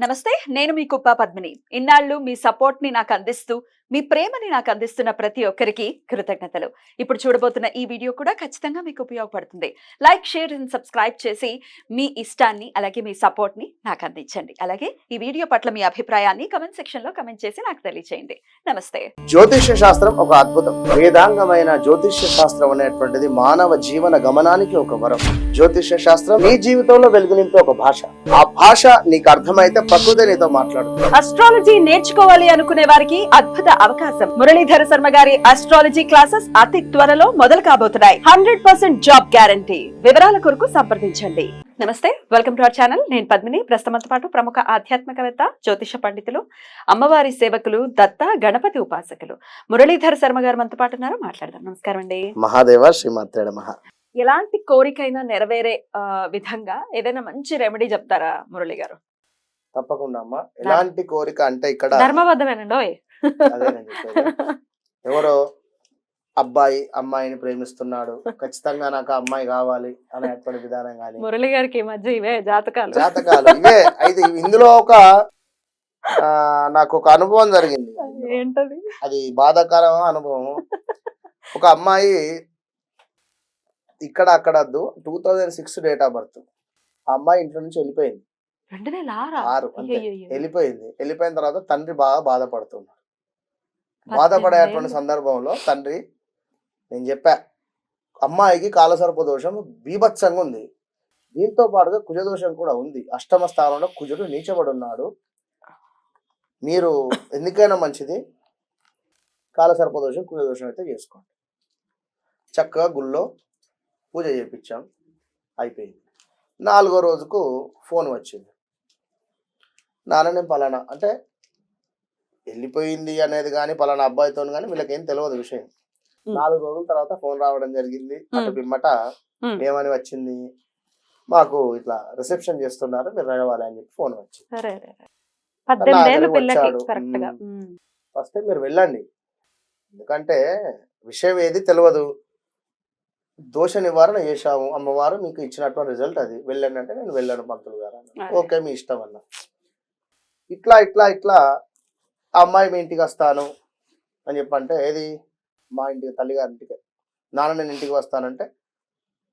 నమస్తే, నేను మీ కుప్ప పద్మిని. ఇన్నాళ్ళు మీ సపోర్ట్‌ని నాకందిస్తూ, మీ ప్రేమని నాకందిస్తున్న ప్రతి ఒక్కరికి కృతజ్ఞతలు. ఇప్పుడు చూడబోతున్న ఈ వీడియో కూడా ఖచ్చితంగా మీకు ఉపయోగపడుతుంది. లైక్, షేర్ అండ్ సబ్స్క్రైబ్ చేసి మీ ఇష్టాన్ని అలాగే మీ సపోర్ట్‌ని నాకందించండి. అలాగే ఈ వీడియో పట్ల మీ అభిప్రాయాన్ని కామెంట్ సెక్షన్‌లో కామెంట్ చేసి నాకు తెలియజేయండి. నమస్తే. జ్యోతిష్య శాస్త్రం ఒక అద్భుతం. వేదాంగమైన జ్యోతిష్య శాస్త్రం అనేటువంటిది మానవ జీవన గమనానికి ఒక వరం. జ్యోతిష్య శాస్త్రం నీ జీవితంలో వెలుగునింపే ఒక భాష. ఆ భాష నీకు అర్థమైతే ప్రకృతి నీతో మాట్లాడుతుంది. అస్ట్రాలజీ నేర్చుకోవాలి అనుకునే వారికి అద్భుత అవకాశం. మురళీధర శర్మ గారి అస్ట్రాలజీ క్లాసెస్ అతి త్వరలో మొదలు కాబోతున్నాయి. 100% జాబ్ గ్యారంటీ. వివరాల కొరకు సంప్రదించండి. నమస్తే, వెల్కమ్ టు అవర్ ఛానల్. నేను పద్మిని. ప్రస్తుతంతో పాటు ప్రముఖ ఆధ్యాత్మికవేత్త, జ్యోతిష పండితులు, అమ్మవారి సేవకులు, దత్త గణపతి ఉపాసకులు మురళీధర శర్మ గారు మనతో పాటు ఉన్నారు. మాట్లాడదాం. నమస్కారం అండి. మహాదేవ శ్రీమాత్రేడ మహా. ఎలాంటి కోరికైనా నెరవేరే విధంగా ఏదైనా మంచి రెమెడీ చెప్తారా మురళి గారు? తప్పకుండా అమ్మా. ఎలాంటి కోరిక అంటే ఇక్కడ ధర్మబద్ధమేనండి. అదే నేను చెప్పేది. ఎవరో అబ్బాయి అమ్మాయిని ప్రేమిస్తున్నాడు, ఖచ్చితంగా నాకు ఆ అమ్మాయి కావాలి అనేటువంటి విధానం కానీ, మురళి గారికి ఈ మధ్య ఇవే జాతకాలు ఇవే అయితే ఇందులో ఒక నాకు ఒక అనుభవం జరిగింది. ఏంటది? అది బాధాకర అనుభవం. ఒక అమ్మాయి ఇక్కడ అక్కడ 2006 డేట్ ఆఫ్ బర్త్. ఆ అమ్మాయి ఇంట్లో నుంచి వెళ్ళిపోయింది. 6 అంతే. వెళ్ళిపోయిన తర్వాత తండ్రి బాగా బాధపడుతున్నాడు. బాధపడేటువంటి సందర్భంలో తండ్రి, నేను చెప్పా, అమ్మాయికి కాలసర్ప దోషం బీభత్సంగా ఉంది, దీంతో పాటుగా కుజదోషం కూడా ఉంది. అష్టమ స్థానంలో కుజుడు నీచబడి ఉన్నాడు. మీరు ఎందుకైనా మంచిది కాలసర్ప దోషం కుజదోషం అయితే చేసుకోండి. చక్కగా గుళ్ళో పూజ చేయించాం, అయిపోయింది. 4వ రోజుకు ఫోన్ వచ్చింది. నాన్న నేను పలానా, అంటే వెళ్ళిపోయింది అనేది కానీ పలానా అబ్బాయితో కానీ వీళ్ళకేం తెలియదు విషయం. 4 రోజుల తర్వాత ఫోన్ రావడం జరిగింది. అటు పిమ్మట ఏమని వచ్చింది, మాకు ఇట్లా రిసెప్షన్ చేస్తున్నారు, మీరు రావాలి అని చెప్పి ఫోన్ వచ్చింది. ఫస్ట్ మీరు వెళ్ళండి, ఎందుకంటే విషయం ఏది తెలియదు, దోష నివారణ చేశాము, అమ్మవారు మీకు ఇచ్చినటువంటి రిజల్ట్ అది, వెళ్ళండి అంటే నేను వెళ్ళాను పంతులు గారు అన్న. ఓకే మీ ఇష్టం అన్న. ఇట్లా ఇట్లా ఇట్లా ఆ అమ్మాయి మీ ఇంటికి వస్తాను అని చెప్పంటే, ఏది మా ఇంటికి, తల్లిగారింటికి. నాన్న నేను ఇంటికి వస్తానంటే,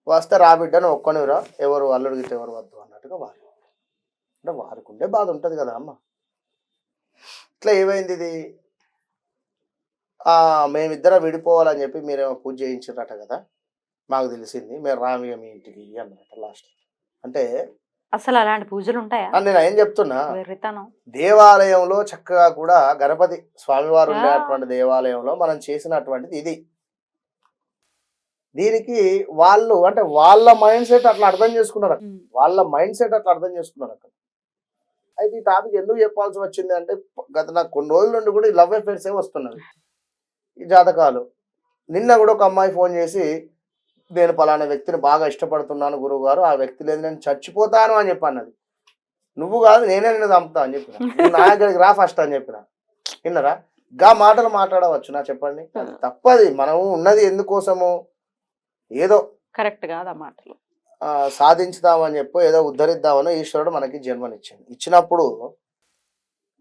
వస్తే రాబిడ్డను ఒక్కనిరా, ఎవరు అల్లుడు గిట్ట ఎవరు వద్దు అన్నట్టుగా వారు. అంటే వారికి ఉండే బాధ ఉంటుంది కదా అమ్మ. ఇట్లా ఏమైంది ఇది, మేమిద్దరం విడిపోవాలని చెప్పి మీరేమో పూజ చేయించారట కదా, మాకు తెలిసింది, మీరు రామియ మీ ఇంటికి అన్నమాట లాస్ట్. అంటే అసలు అలాంటి పూజలు ఉంటాయా? నేను ఏం చెప్తున్నా, దేవాలయంలో చక్కగా కూడా గణపతి స్వామివారు ఉండేటువంటి దేవాలయంలో మనం చేసినటువంటిది ఇది. దీనికి వాళ్ళు అంటే వాళ్ళ మైండ్ సెట్ అట్లా అర్థం చేసుకున్నారు అక్కడ. అయితే ఈ టాపిక్ ఎందుకు చెప్పాల్సి వచ్చింది అంటే, గత నాకు కొన్ని రోజుల నుండి కూడా ఈ లవ్ అఫేర్స్ వస్తున్నవి, ఈ జాతకాలు. నిన్న కూడా ఒక అమ్మాయి ఫోన్ చేసి, నేను పలానా వ్యక్తిని బాగా ఇష్టపడుతున్నాను గురువు గారు, ఆ వ్యక్తి లేదు, నేను చచ్చిపోతాను అని చెప్పి అన్నది. నువ్వు కాదు నేనే నిన్ను చంపుతా అని చెప్పిన, నా దగ్గరికి రా ఫస్ట్ అని చెప్పిన. విన్నరా? గా మాటలు మాట్లాడవచ్చు నా, చెప్పండి. తప్పది. మనము ఉన్నది ఎందుకోసము, ఏదో కరెక్ట్ కాదు ఆ మాటలు, సాధించుదామని చెప్పో ఏదో ఉద్ధరిద్దామనో ఈశ్వరుడు మనకి జన్మనిచ్చింది. ఇచ్చినప్పుడు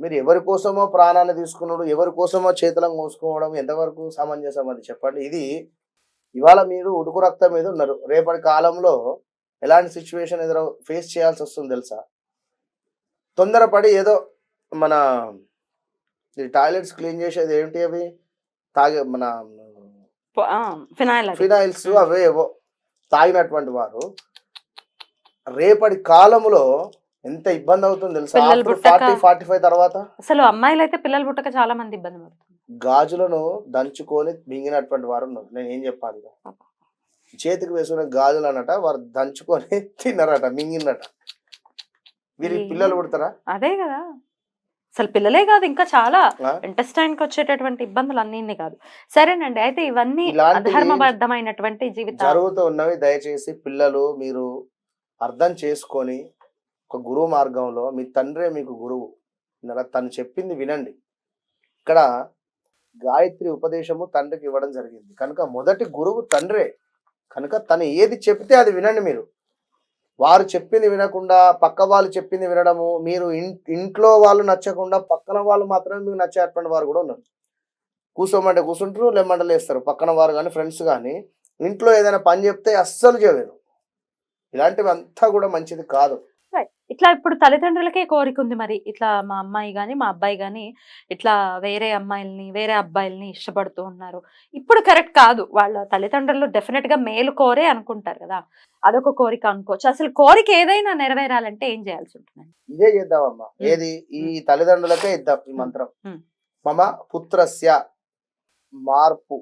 మీరు ఎవరి కోసమో ప్రాణాన్ని తీసుకున్నాడు, ఎవరి కోసమో చేతులను మోసుకోవడం ఎంతవరకు సమంజసం అది చెప్పండి. ఇది ఇవాళ మీరు ఉడుకు రక్తం మీద ఉన్నారు, రేపటి కాలంలో ఎలాంటి సిచ్యువేషన్ ఫేస్ చేయాల్సి వస్తుంది తెలుసా? తొందరపడి ఏదో మన టాయిలెట్స్ క్లీన్ చేసేది ఏంటి, అవి మన ఫినాయిల్స్ అవే ఏవో తాగినటువంటి వారు రేపటి కాలంలో ఎంత ఇబ్బంది అవుతుంది తెలుసా? 40-45 తర్వాత అసలు అమ్మాయిలు అయితే పిల్లలు పుట్టక చాలా మంది ఇబ్బంది పడుతుంది. గాజులను దంచుకొని మింగినటువంటి వారు ఉన్నారు. నేను ఏం చెప్పాలి, చేతికి వేసుకునే గాజులు అన్నట వారు దంచుకొని తిన్నారట, మింగినట. వీరి పిల్లలు పుడతారా? అదే కదా, అసలు పిల్లలే కాదు ఇంకా చాలా ఇంటెస్టైన్ కి వచ్చేటటువంటి ఇబ్బందులు అన్ని కాదు. సరేనండి, అయితే ఇవన్నీ ధర్మబద్ధమైనటువంటి జీవితం జరుగుతూ ఉన్నవి. దయచేసి పిల్లలు మీరు అర్థం చేసుకొని ఒక గురువు మార్గంలో, మీ తండ్రే మీకు గురువు, తను చెప్పింది వినండి. ఇక్కడ గాయత్రి ఉపదేశము తండ్రికి ఇవ్వడం జరిగింది కనుక మొదటి గురువు తండ్రే కనుక తను ఏది చెప్తే అది వినండి. మీరు వారు చెప్పింది వినకుండా పక్క వాళ్ళు చెప్పింది వినడము, మీరు ఇంట్లో వాళ్ళు నచ్చకుండా పక్కన వాళ్ళు మాత్రమే మీకు నచ్చేటువంటి వారు కూడా ఉన్నారు. కూర్చోమంటే కూర్చుంటారు, లేమంటే లేస్తారు. పక్కన వారు కానీ ఫ్రెండ్స్ కానీ ఇంట్లో ఏదైనా పని చెప్తే అస్సలు చేయలేరు. ఇలాంటివి అంతా కూడా మంచిది కాదు. ఇట్లా ఇప్పుడు తల్లిదండ్రులకే కోరిక ఉంది మరి, ఇట్లా మా అమ్మాయి గాని మా అబ్బాయి గాని ఇట్లా వేరే అమ్మాయిల్ని వేరే అబ్బాయిల్ని ఇష్టపడుతూ ఉన్నారు, ఇప్పుడు కరెక్ట్ కాదు. వాళ్ళ తల్లిదండ్రులు డెఫినెట్ గా మేలు కోరే అనుకుంటారు కదా, అదొక కోరిక అనుకోవచ్చు. అసలు కోరిక ఏదైనా నెరవేరాలంటే ఏం చేయాల్సి ఉంటుంది? ఇదే చేద్దామమ్మా. ఏది ఈ తల్లిదండ్రులకే ఇద్దాం ఈ మంత్రం. మమ పుత్రస్య మార్పు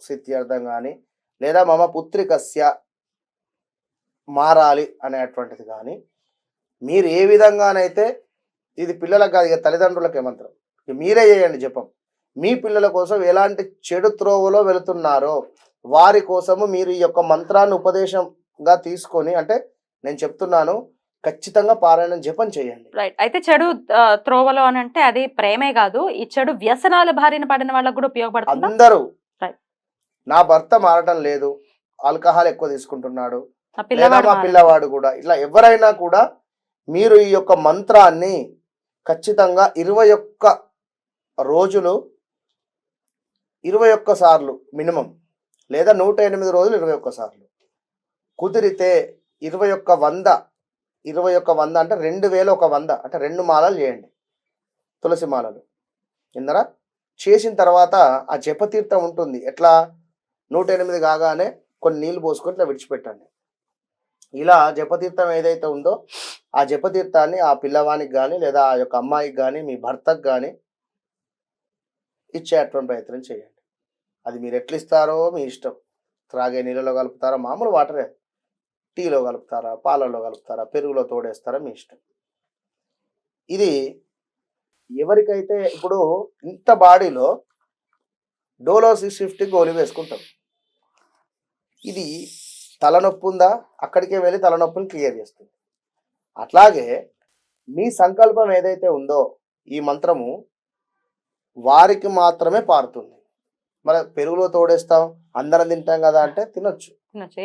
సిద్ధ్యర్థం గాని, లేదా మమ పుత్రికస్య మారాలి అనేటువంటిది కానీ, మీరు ఏ విధంగానైతే, ఇది పిల్లలకు కాదు, ఇక తల్లిదండ్రులకే మంత్రం. మీరే చేయండి జపం. మీ పిల్లల కోసం ఎలాంటి చెడు త్రోవలో వెళుతున్నారో వారి కోసము మీరు ఈ యొక్క మంత్రాన్ని ఉపదేశంగా తీసుకొని, అంటే నేను చెప్తున్నాను, ఖచ్చితంగా పారాయణం జపం చేయండి. రైట్. అయితే చెడు త్రోవలో అని అంటే అది ప్రేమే కాదు, ఈ చెడు వ్యసనాల బారిన పడిన వాళ్ళకు కూడా ఉపయోగపడుతుంది. అందరూ నా భర్త మారటం లేదు, ఆల్కహాల్ ఎక్కువ తీసుకుంటున్నాడు, లేదా మా పిల్లవాడు కూడా, ఇట్లా ఎవరైనా కూడా మీరు ఈ యొక్క మంత్రాన్ని ఖచ్చితంగా 21 రోజులు 21 సార్లు మినిమం, లేదా 108 రోజులు 21 సార్లు, కుదిరితే 21 అంటే 2100 అంటే 2 మాలలు చేయండి, తులసి మాలలు. ఇందరా చేసిన తర్వాత ఆ జపతీర్థం ఉంటుంది, ఎట్లా 108 కాగానే కొన్ని నీళ్లు పోసుకొని ఇట్లా విడిచిపెట్టండి. ఇలా జపతీర్థం ఏదైతే ఉందో ఆ జపతీర్థాన్ని ఆ పిల్లవానికి కానీ, లేదా ఆ యొక్క అమ్మాయికి కానీ, మీ భర్తకు కానీ ఇచ్చేటువంటి ప్రయత్నం చేయండి. అది మీరు ఎట్లా ఇస్తారో మీ ఇష్టం. త్రాగే నీళ్ళలో కలుపుతారా, మామూలు వాటరే, టీలో కలుపుతారా, పాలల్లో కలుపుతారా, పెరుగులో తోడేస్తారా, మీ ఇష్టం. ఇది ఎవరికైతే ఇప్పుడు ఇంత బాడీలో డోలో 650 గోళీ వేసుకుంటాం, ఇది తలనొప్పి ఉందా, అక్కడికే వెళ్ళి తలనొప్పిని క్లియర్ చేస్తుంది. అట్లాగే మీ సంకల్పం ఏదైతే ఉందో ఈ మంత్రము వారికి మాత్రమే పారుతుంది. మరి పెరుగులో తోడేస్తాం, అందరం తింటాం కదా అంటే తినొచ్చు,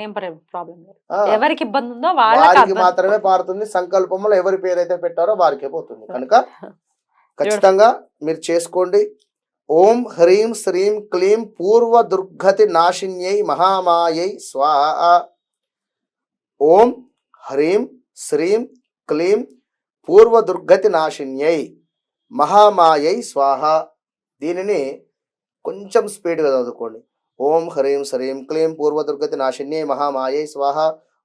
ఏం ప్రాబ్లం లేదు. ఎవరికి ఇబ్బంది ఉందో వారికి మాత్రమే పారుతుంది. సంకల్పంలో ఎవరి పేరైతే పెట్టారో వారికే పోతుంది. కనుక ఖచ్చితంగా మీరు చేసుకోండి. ఓం హ్రీం శ్రీం క్లీం పూర్వ దుర్గతి నాశిన్యై మహామాయై స్వాహ. ఓం హ్రీం శ్రీం క్లీం పూర్వ దుర్గతి నాశిన్యై మహామాయై స్వాహ. దీనిని కొంచెం స్పీడ్గా చదువుకోండి. ఓం హ్రీం శ్రీం క్లీం పూర్వ దుర్గతి నాశిన్యై మహామాయై స్వాహ.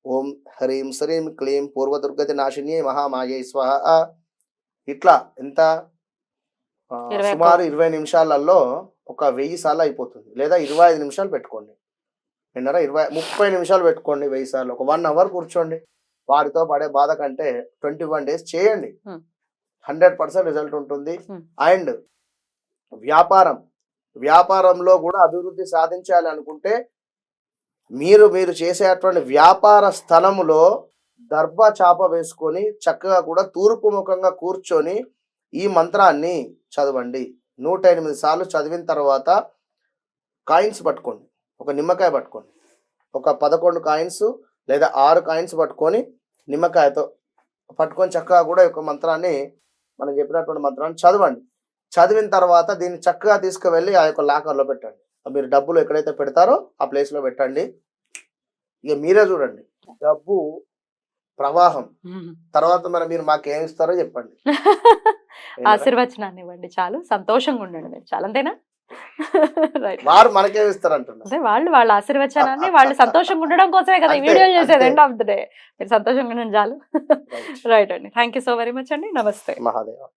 ఓం హ్రీం శ్రీం క్లీం పూర్వ దుర్గతి నాశిన్యై మహామాయై స్వాహ. ఇట్లా ఎంత సుమారు 20 నిమిషాలలో ఒక 1000 సార్లు అయిపోతుంది, లేదా 25 నిమిషాలు పెట్టుకోండి. విన్నారా? 30 నిమిషాలు పెట్టుకోండి 1000 సార్లు. ఒక 1 అవర్ కూర్చోండి. వారితో పడే బాధ కంటే 21 డేస్ చేయండి, 100% రిజల్ట్ ఉంటుంది. అండ్ వ్యాపారంలో కూడా అభివృద్ధి సాధించాలి అనుకుంటే మీరు చేసేటువంటి వ్యాపార స్థలములో దర్భ చాప వేసుకొని చక్కగా కూడా తూర్పు ముఖంగా కూర్చొని ఈ మంత్రాన్ని చదవండి. 108 సార్లు చదివిన తర్వాత కాయిన్స్ పట్టుకోండి, ఒక నిమ్మకాయ పట్టుకోండి, ఒక 11 కాయిన్స్ లేదా 6 కాయిన్స్ పట్టుకొని నిమ్మకాయతో పట్టుకొని చక్కగా కూడా ఒక మంత్రాన్ని, మనం చెప్పినటువంటి మంత్రాన్ని చదవండి. చదివిన తర్వాత దీన్ని చక్కగా తీసుకువెళ్ళి ఆ యొక్క లాకర్లో పెట్టండి. మీరు డబ్బులు ఎక్కడైతే పెడతారో ఆ ప్లేస్లో పెట్టండి. ఇక మీరే చూడండి డబ్బు ప్రవాహం. తర్వాత మరి మీరు మాకేమి ఇస్తారో చెప్పండి. ఆశీర్వచనాన్ని ఇవ్వండి చాలు, సంతోషంగా ఉండండి మీరు చాలు, అంతేనా? వారు మనకేమి ఇస్తారు అంటున్నారు. వాళ్ళ ఆశీర్వచనాన్ని వాళ్ళు సంతోషంగా ఉండడం కోసమే కదా ఈ వీడియో చేసేది. ఎండ్ ఆఫ్ ద డే మీరు సంతోషంగా ఉండండి చాలు. రైట్ అండి. Thank you so very much అండి. నమస్తే. మహాదేవ.